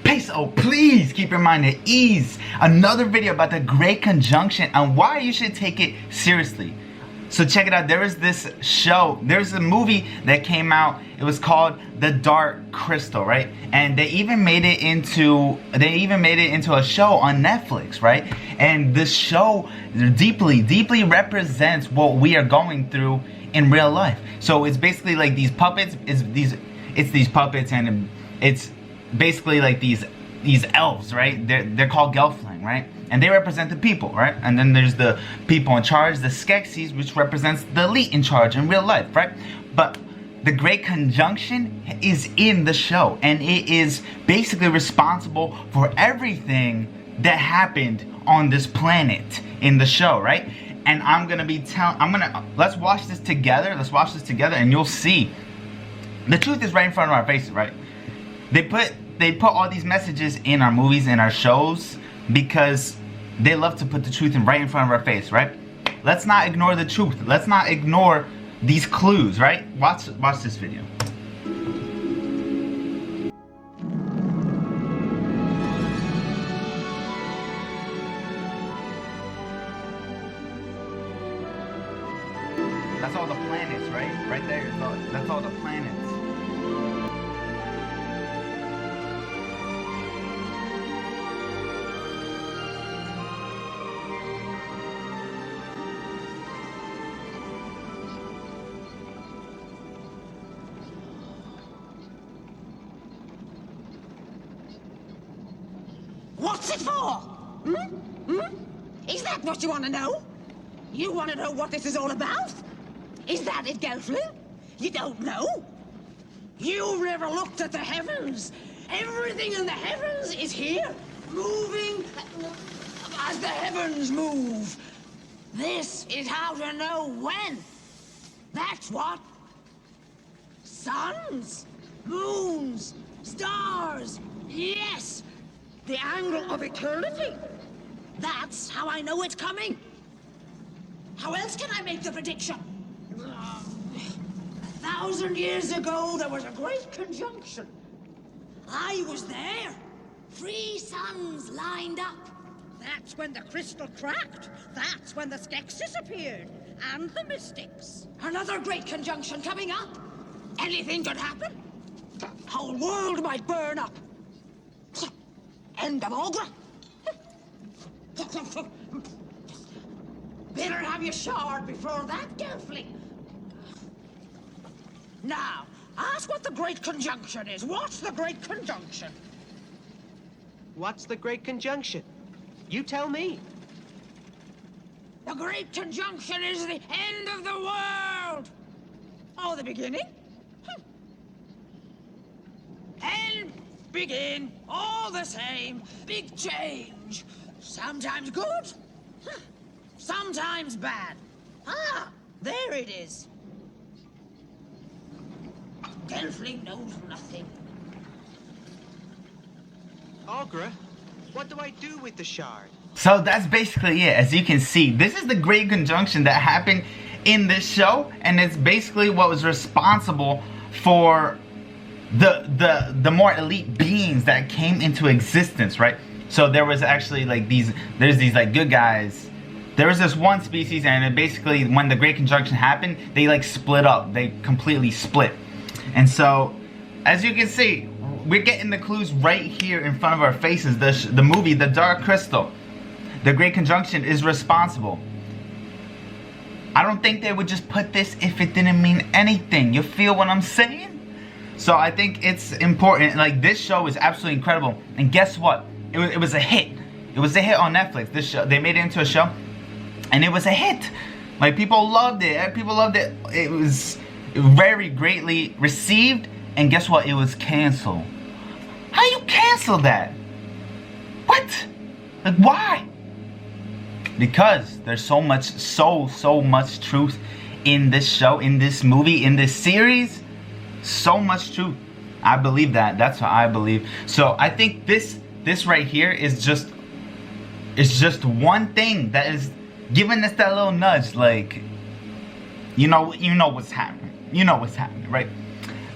Peso, please keep your mind at ease. Another video about the Great Conjunction and why you should take it seriously. So check it out. There is this show, there's a movie that came out. It was called The Dark Crystal, right? And they even made it into a show on Netflix, right? And this show deeply represents what we are going through in real life. So it's basically like these puppets, it's these puppets, and it's basically like these elves, right? They're called Gelfling, right? And they represent the people, right? And then there's the people in charge, the Skeksis, which represents the elite in charge in real life, right? But the Great Conjunction is in the show, and it is basically responsible for everything that happened on this planet in the show, right? And let's watch this together, and you'll see. The truth is right in front of our faces, right? They put all these messages in our movies and our shows because they love to put the truth right in front of our face, right? Let's not ignore the truth. Let's not ignore these clues, right? Watch this video. That's all the planets, right? Right there. That's all the planets. What's it for? Is that what you want to know? You want to know what this is all about? Is that it, Gelfling? You don't know? You've never looked at the heavens. Everything in the heavens is here, moving as the heavens move. This is how to know when. That's what. Suns, moons, stars. Yes, the angle of eternity. That's how I know it's coming. How else can I make the prediction? 1,000 years ago, there was a great conjunction. I was there. 3 suns lined up. That's when the crystal cracked. That's when the Skeksis appeared. And the mystics. Another great conjunction coming up. Anything could happen. Whole world might burn up. End of Agra. Better have your shard before that, Gelfling. Now, ask what the Great Conjunction is. What's the Great Conjunction? What's the Great Conjunction? You tell me. The Great Conjunction is the end of the world. Oh, the beginning? End, begin, all the same. Big change. Sometimes good, sometimes bad. Ah, there it is. Gelfling knows nothing. Agra, what do I do with the shard? So that's basically it. As you can see, this is the Great Conjunction that happened in this show, and it's basically what was responsible for the more elite beings that came into existence, right? So there was actually like there's these like good guys. There was this one species, and it basically, when the Great Conjunction happened, they like split up. They completely split. And so, as you can see, we're getting the clues right here in front of our faces. The movie, The Dark Crystal, the Great Conjunction is responsible. I don't think they would just put this if it didn't mean anything. You feel what I'm saying? So I think it's important. Like, this show is absolutely incredible. And guess what? It was a hit. It was a hit on Netflix. This show, they made it into a show, and it was a hit. Like, people loved it. People loved it. It was very greatly received. And guess what? It was canceled. How you cancel that? What? Like, why? Because there's so much truth in this show, in this movie, in this series. So much truth. I believe that. That's what I believe. So I think this right here is just one thing that is giving us that little nudge. Like, you know what's happening. You know what's happening, right?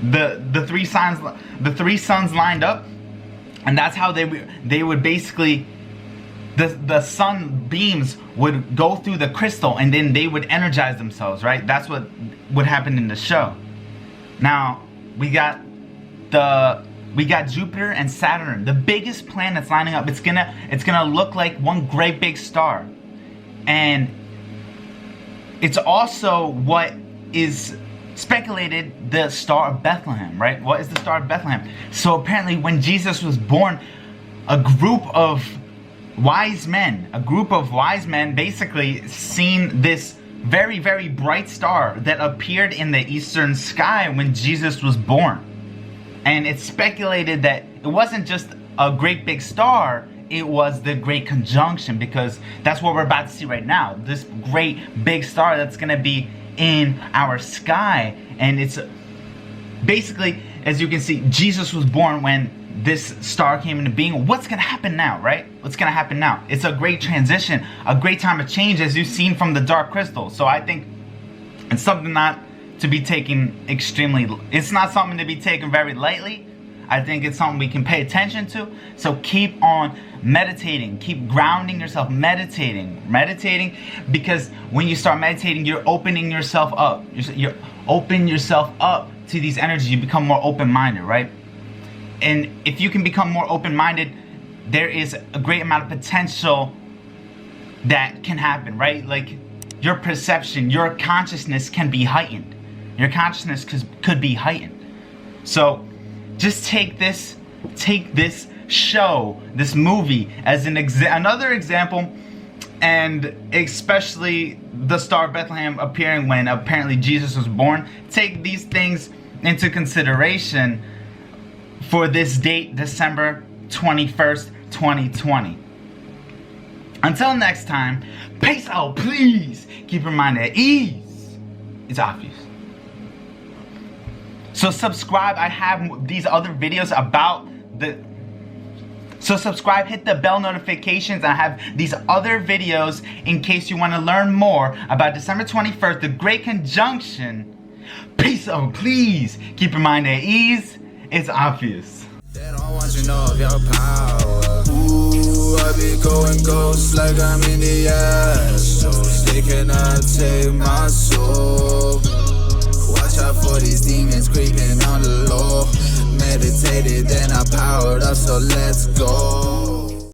The three suns lined up. And that's how they would basically, the sun beams would go through the crystal and then they would energize themselves, right? That's what would happen in the show. Now we got Jupiter and Saturn, the biggest planets lining up. It's gonna look like one great big star. And it's also what is speculated the Star of Bethlehem, right? What is the Star of Bethlehem? So apparently when Jesus was born, a group of wise men basically seen this very, very bright star that appeared in the eastern sky when Jesus was born. And it's speculated that it wasn't just a great big star, it was the Great Conjunction, because that's what we're about to see right now. This great big star that's going to be in our sky. And it's basically, as you can see, Jesus was born when this star came into being. What's going to happen now, right? What's going to happen now? It's a great transition, a great time of change, as you've seen from the Dark Crystal. So I think it's something not to be taken it's not something to be taken very lightly. I think it's something we can pay attention to. So keep on meditating, keep grounding yourself, meditating, because when you start meditating, you're opening yourself up. You're open yourself up to these energies. You become more open-minded, right? And if you can become more open-minded, there is a great amount of potential that can happen, right? Like your perception, your consciousness can be heightened. Your consciousness could be heightened. So just take this show, this movie, as another example, and especially the Star of Bethlehem appearing when apparently Jesus was born. Take these things into consideration for this date, December 21st, 2020. Until next time, peace out, please. Keep your mind at ease. It's obvious. So subscribe. I have these other videos about so subscribe, hit the bell notifications. I have these other videos in case you want to learn more about December 21st, the Great Conjunction. Peace out, please. Keep your mind at ease. It's obvious. They don't want you to know of your power. Ooh, I be going ghost like I'm in the astros. They cannot take my soul. Watch out for these demons creeping on the low. Meditated, then I powered up, so let's go.